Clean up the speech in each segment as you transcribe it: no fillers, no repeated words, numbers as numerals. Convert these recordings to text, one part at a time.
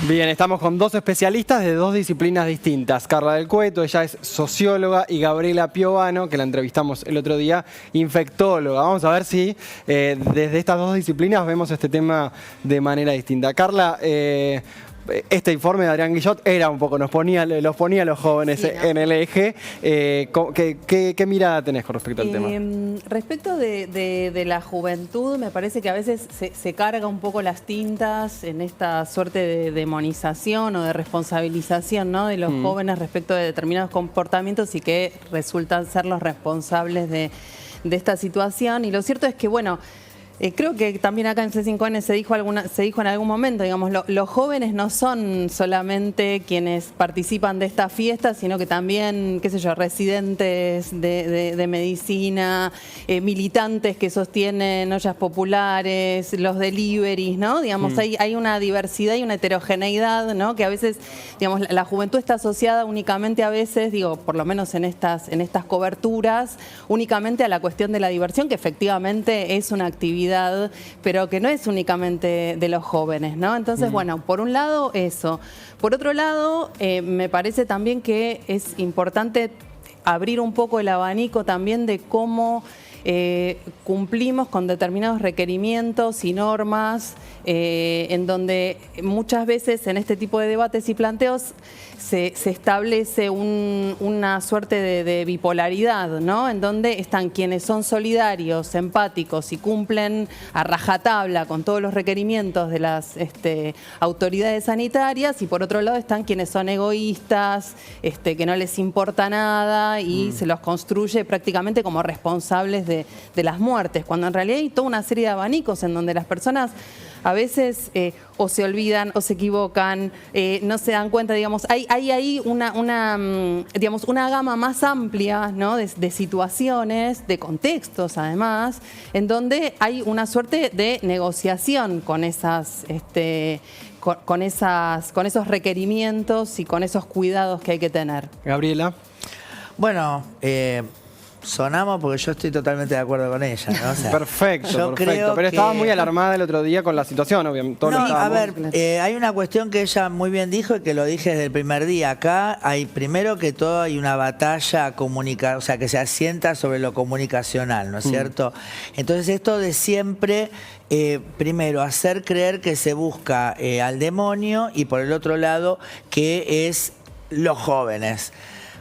Bien, estamos con dos especialistas de dos disciplinas distintas. Carla del Cueto, ella es socióloga, y Gabriela Piovano, que la entrevistamos el otro día, infectóloga. Vamos a ver si desde estas dos disciplinas vemos este tema de manera distinta. Carla, este informe de Adrián Guillot era un poco, los ponía a los jóvenes sí, ¿no? en el eje. ¿Qué mirada tenés con respecto al tema? Respecto de la juventud, me parece que a veces se carga un poco las tintas en esta suerte de demonización o de responsabilización, ¿no?, de los jóvenes respecto de determinados comportamientos y que resultan ser los responsables de esta situación. Y lo cierto es que, bueno, creo que también acá en C5N se dijo en algún momento, digamos, los jóvenes no son solamente quienes participan de esta fiesta, sino que también, qué sé yo, residentes de medicina, militantes que sostienen ollas populares, los deliveries, ¿no? Digamos, hay una diversidad y una heterogeneidad, ¿no?, que a veces, digamos, la juventud está asociada únicamente a veces, digo, por lo menos en estas coberturas, únicamente a la cuestión de la diversión, que efectivamente es una actividad, pero que no es únicamente de los jóvenes, ¿no? Entonces, bueno, por un lado eso. Por otro lado, me parece también que es importante abrir un poco el abanico también de cómo cumplimos con determinados requerimientos y normas, en donde muchas veces en este tipo de debates y planteos se establece una suerte de bipolaridad, ¿no?, en donde están quienes son solidarios, empáticos y cumplen a rajatabla con todos los requerimientos de las autoridades sanitarias, y por otro lado están quienes son egoístas, que no les importa nada y se los construye prácticamente como responsables de las muertes, cuando en realidad hay toda una serie de abanicos en donde las personas a veces o se olvidan o se equivocan, no se dan cuenta, digamos, hay ahí una gama más amplia, ¿no?, de situaciones, de contextos además, en donde hay una suerte de negociación con con esos requerimientos y con esos cuidados que hay que tener. Gabriela. Bueno, sonamos porque yo estoy totalmente de acuerdo con ella, ¿no? O sea, perfecto. Pero estaba muy alarmada el otro día con la situación, obviamente. A ver, hay una cuestión que ella muy bien dijo y que lo dije desde el primer día. Acá hay, primero que todo, hay una batalla comunicacional, o sea, que se asienta sobre lo comunicacional, ¿no es cierto? Entonces, esto de siempre, primero, hacer creer que se busca al demonio, y por el otro lado, que es los jóvenes,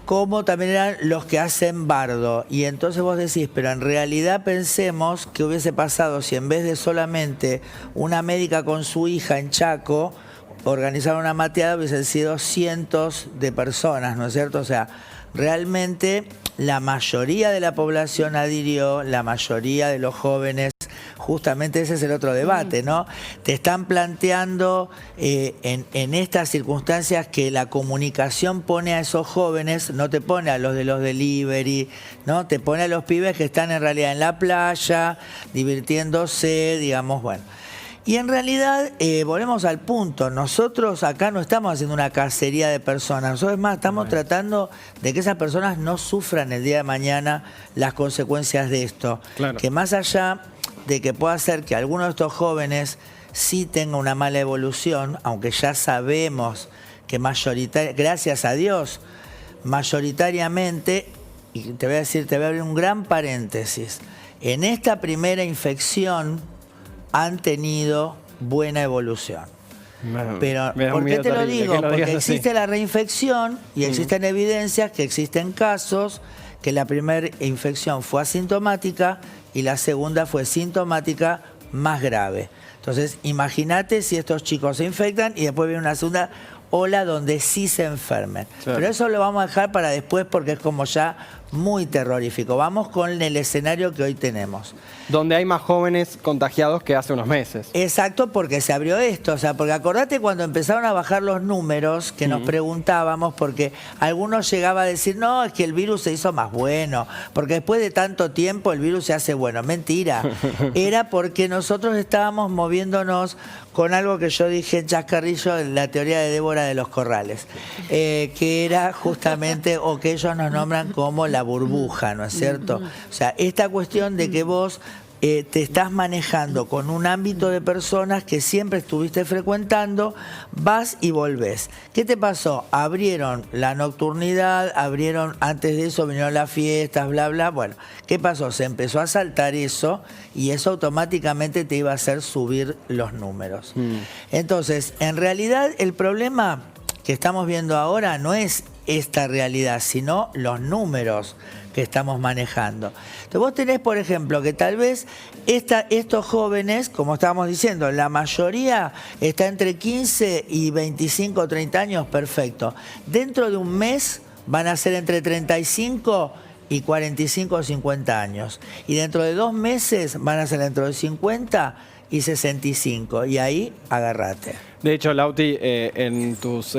como también eran los que hacen bardo. Y entonces vos decís, pero en realidad pensemos qué hubiese pasado si en vez de solamente una médica con su hija en Chaco organizaron una mateada, hubiesen sido cientos de personas, ¿no es cierto? O sea, realmente la mayoría de la población adhirió, la mayoría de los jóvenes. Justamente ese es el otro debate, ¿no? Te están planteando en estas circunstancias que la comunicación pone a esos jóvenes, no te pone a los de los delivery, ¿no? Te pone a los pibes que están en realidad en la playa, divirtiéndose, digamos, bueno. Y en realidad, volvemos al punto, nosotros acá no estamos haciendo una cacería de personas, nosotros más estamos tratando de que esas personas no sufran el día de mañana las consecuencias de esto. Claro. Que más allá de que pueda ser que algunos de estos jóvenes sí tengan una mala evolución, aunque ya sabemos que gracias a Dios, mayoritariamente, y te voy a decir, te voy a abrir un gran paréntesis, en esta primera infección han tenido buena evolución. Pero, ¿por qué te lo digo? Porque existe la reinfección y existen evidencias que existen casos que la primera infección fue asintomática y la segunda fue sintomática más grave. Entonces, imagínate si estos chicos se infectan y después viene una segunda ola donde sí se enfermen. Claro. Pero eso lo vamos a dejar para después porque es como ya muy terrorífico. Vamos con el escenario que hoy tenemos. Donde hay más jóvenes contagiados que hace unos meses. Exacto, porque se abrió esto. O sea, porque acordate cuando empezaron a bajar los números que nos preguntábamos, porque algunos llegaban a decir, no, es que el virus se hizo más bueno, porque después de tanto tiempo el virus se hace bueno. Mentira. Era porque nosotros estábamos moviéndonos con algo que yo dije en Chascarrillo, en la teoría de Débora de los Corrales, que era justamente, o que ellos nos nombran como la burbuja, ¿no es cierto? O sea, esta cuestión de que vos te estás manejando con un ámbito de personas que siempre estuviste frecuentando, vas y volvés. ¿Qué te pasó? Abrieron la nocturnidad, antes de eso vinieron las fiestas, bla, bla. Bueno, ¿qué pasó? Se empezó a saltar eso y eso automáticamente te iba a hacer subir los números. Entonces, en realidad el problema que estamos viendo ahora no es esta realidad, sino los números que estamos manejando. Entonces vos tenés, por ejemplo, que tal vez estos jóvenes, como estábamos diciendo, la mayoría está entre 15 y 25 o 30 años, perfecto. Dentro de un mes van a ser entre 35 y 45 o 50 años. Y dentro de 2 meses van a ser dentro de 50 y 65. Y ahí agárrate. De hecho, Lauti, en tus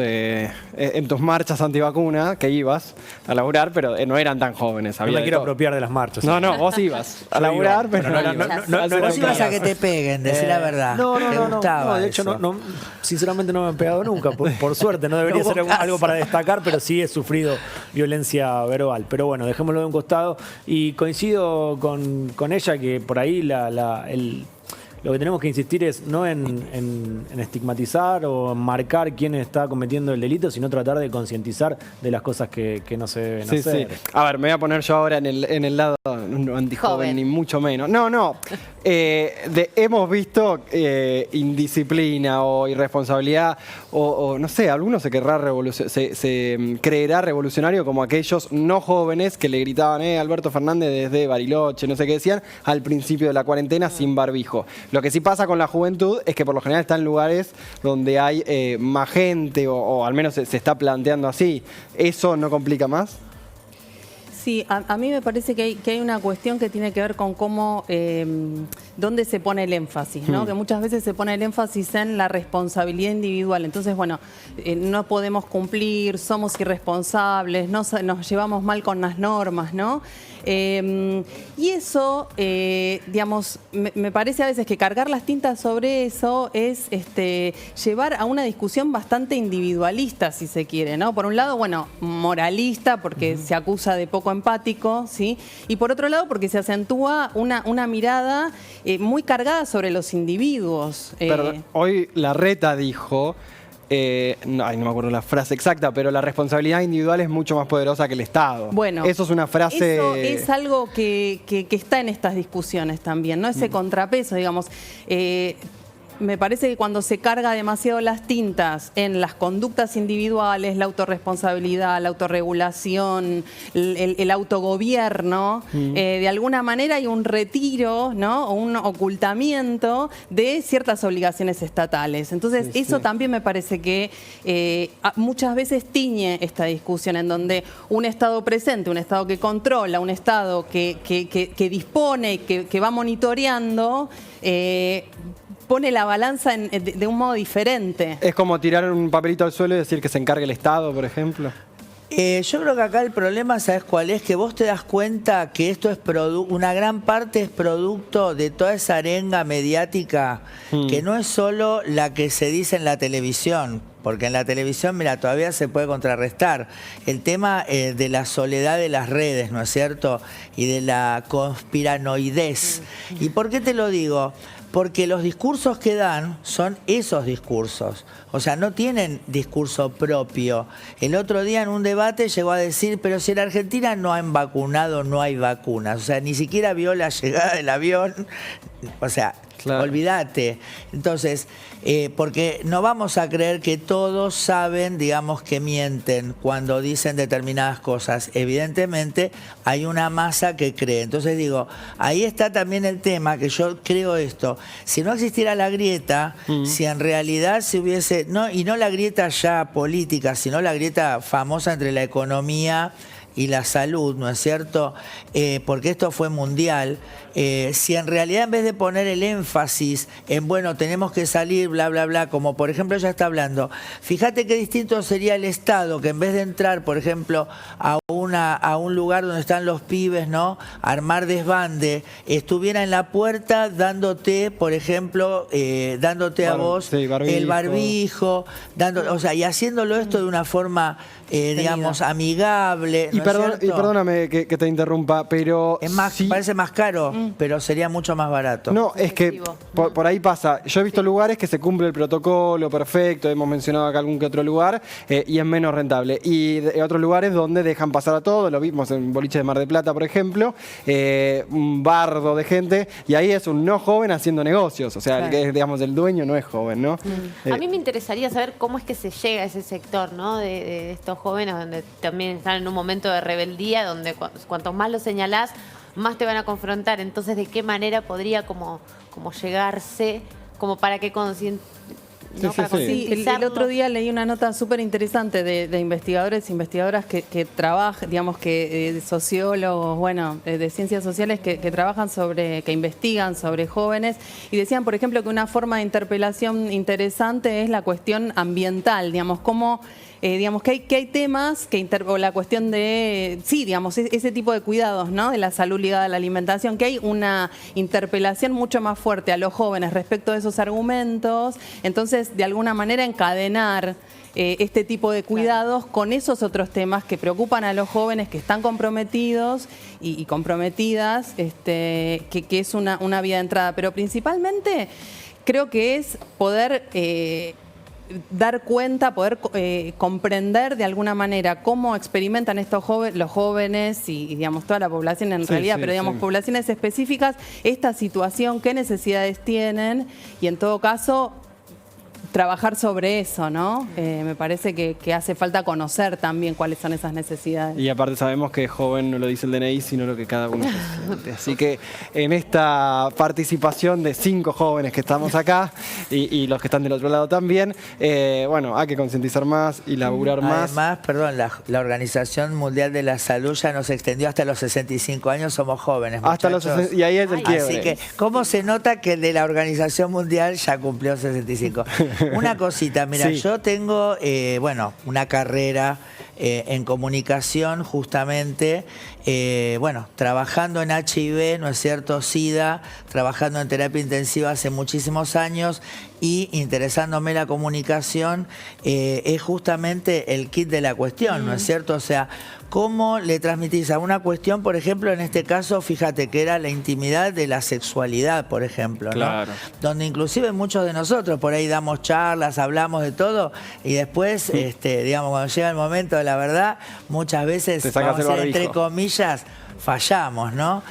marchas antivacuna, que ibas a laburar, pero no eran tan jóvenes. No me quiero apropiar de las marchas. No, vos ibas a laburar, pero no ibas. Vos ibas a que te peguen, decir la verdad. No, de hecho, eso? sinceramente no me han pegado nunca, por suerte. No debería ser algo para destacar, pero sí he sufrido violencia verbal. Pero bueno, dejémoslo de un costado. Y coincido con ella que por ahí lo que tenemos que insistir es no en estigmatizar o en marcar quién está cometiendo el delito, sino tratar de concientizar de las cosas que no se deben hacer. Sí. A ver, me voy a poner yo ahora en el lado no antijoven, ni mucho menos. No. Hemos visto indisciplina o irresponsabilidad o no sé, alguno se creerá revolucionario como aquellos no jóvenes que le gritaban Alberto Fernández desde Bariloche, no sé qué decían, al principio de la cuarentena sin barbijo. Lo que sí pasa con la juventud es que por lo general está en lugares donde hay más gente o al menos se está planteando así. ¿Eso no complica más? Sí, a mí me parece que hay una cuestión que tiene que ver con cómo, dónde se pone el énfasis, ¿no? Que muchas veces se pone el énfasis en la responsabilidad individual. Entonces, bueno, no podemos cumplir, somos irresponsables, nos llevamos mal con las normas, ¿no? Y eso, digamos, me parece a veces que cargar las tintas sobre eso es llevar a una discusión bastante individualista, si se quiere, ¿no? Por un lado, bueno, moralista, porque se acusa de poco empático, ¿sí? Y por otro lado, porque se acentúa una mirada muy cargada sobre los individuos. Pero hoy Larreta dijo... no me acuerdo la frase exacta, pero la responsabilidad individual es mucho más poderosa que el Estado. Bueno, eso es una frase... Eso es algo que está en estas discusiones también, ¿no? Ese contrapeso, digamos. Me parece que cuando se carga demasiado las tintas en las conductas individuales, la autorresponsabilidad, la autorregulación, el autogobierno, de alguna manera hay un retiro, ¿no? O un ocultamiento de ciertas obligaciones estatales. Entonces, eso también me parece que muchas veces tiñe esta discusión en donde un Estado presente, un Estado que controla, un Estado que dispone, que va monitoreando, pone la balanza de un modo diferente. ¿Es como tirar un papelito al suelo y decir que se encargue el Estado, por ejemplo? Yo creo que acá el problema, ¿sabes cuál es? Que vos te das cuenta que esto es una gran parte es producto de toda esa arenga mediática que no es solo la que se dice en la televisión. Porque en la televisión, mira, todavía se puede contrarrestar el tema de la soledad de las redes, ¿no es cierto? Y de la conspiranoidez. ¿Y por qué te lo digo? Porque los discursos que dan son esos discursos. O sea, no tienen discurso propio. El otro día en un debate llegó a decir, pero si en Argentina no han vacunado, no hay vacunas. O sea, ni siquiera vio la llegada del avión. O sea, claro. Olvídate. Entonces, porque no vamos a creer que todos saben, digamos, que mienten cuando dicen determinadas cosas. Evidentemente, hay una masa que cree. Entonces digo, ahí está también el tema, que yo creo esto. Si no existiera la grieta, si en realidad se hubiese, y no la grieta ya política, sino la grieta famosa entre la economía y la salud, ¿no es cierto? Porque esto fue mundial. Si en realidad en vez de poner el énfasis en, bueno, tenemos que salir, bla, bla, bla, como por ejemplo ella está hablando, fíjate qué distinto sería el Estado que en vez de entrar, por ejemplo, a un a un lugar donde están los pibes, ¿no? Armar desbande, estuviera en la puerta dándote, por ejemplo, dándote a vos el barbijo, o sea, y haciéndolo esto de una forma, digamos, amigable. Y, perdóname que te interrumpa, pero... Es más, parece más caro, pero sería mucho más barato. No, es que por ahí pasa. Yo he visto lugares que se cumple el protocolo perfecto, hemos mencionado acá algún que otro lugar, y es menos rentable. Y otros lugares donde dejan pasar a todo, lo vimos en Boliche de Mar del Plata, por ejemplo, un bardo de gente, y ahí es un no joven haciendo negocios. O sea, el que es, digamos, el dueño no es joven, ¿no? A mí me interesaría saber cómo es que se llega a ese sector, ¿no? De estos jóvenes donde también están en un momento de rebeldía, donde cuanto más lo señalás, más te van a confrontar. Entonces, ¿de qué manera podría como llegarse, como para que el otro día leí una nota súper interesante de investigadores e investigadoras que trabajan, digamos que sociólogos, bueno, de ciencias sociales que trabajan que investigan sobre jóvenes, y decían, por ejemplo, que una forma de interpelación interesante es la cuestión ambiental, digamos, cómo... digamos que hay temas o la cuestión de, sí, digamos, ese tipo de cuidados, ¿no? De la salud ligada a la alimentación, que hay una interpelación mucho más fuerte a los jóvenes respecto de esos argumentos. Entonces, de alguna manera, encadenar este tipo de cuidados con esos otros temas que preocupan a los jóvenes que están comprometidos y comprometidas, que es una vía de entrada. Pero principalmente creo que es poder... dar cuenta, poder comprender de alguna manera cómo experimentan los jóvenes y digamos toda la población en realidad, pero digamos poblaciones específicas, esta situación, qué necesidades tienen y en todo caso trabajar sobre eso, ¿no? Me parece que hace falta conocer también cuáles son esas necesidades. Y aparte sabemos que joven no lo dice el DNI, sino lo que cada uno siente. Así que en esta participación de 5 jóvenes que estamos acá y los que están del otro lado también, bueno, hay que concientizar más y laburar más. Además, perdón, la Organización Mundial de la Salud ya nos extendió hasta los 65 años, somos jóvenes, hasta muchachos. los 60, y ahí es el quiebre. Así que, ¿cómo se nota que el de la Organización Mundial ya cumplió 65? Una cosita, mira, yo tengo, bueno, una carrera en comunicación justamente, bueno, trabajando en HIV, ¿no es cierto?, SIDA, trabajando en terapia intensiva hace muchísimos años y interesándome la comunicación, es justamente el kit de la cuestión, ¿no es cierto? O sea, ¿cómo le transmitís a una cuestión, por ejemplo, en este caso, fíjate que era la intimidad de la sexualidad, por ejemplo, ¿no? Claro. Donde inclusive muchos de nosotros por ahí damos charlas, hablamos de todo y después, digamos, cuando llega el momento de la verdad, muchas veces, vamos a decir, entre comillas, fallamos, ¿no?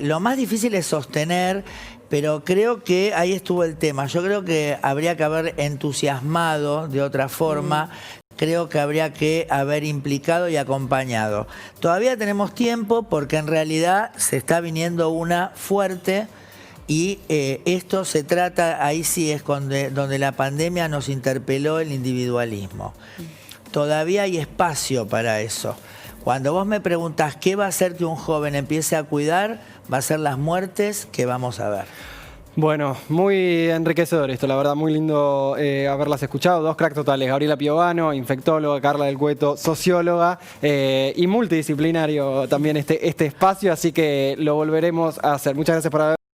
Lo más difícil es sostener, pero creo que ahí estuvo el tema. Yo creo que habría que haber entusiasmado de otra forma. Creo que habría que haber implicado y acompañado. Todavía tenemos tiempo porque en realidad se está viniendo una fuerte y esto se trata, ahí sí es donde la pandemia nos interpeló el individualismo. Todavía hay espacio para eso. Cuando vos me preguntás qué va a hacer que un joven empiece a cuidar, va a ser las muertes que vamos a ver. Bueno, muy enriquecedor esto, la verdad, muy lindo haberlas escuchado. 2 cracks totales, Gabriela Piovano, infectóloga, Carla del Cueto, socióloga, y multidisciplinario también este espacio, así que lo volveremos a hacer. Muchas gracias por haber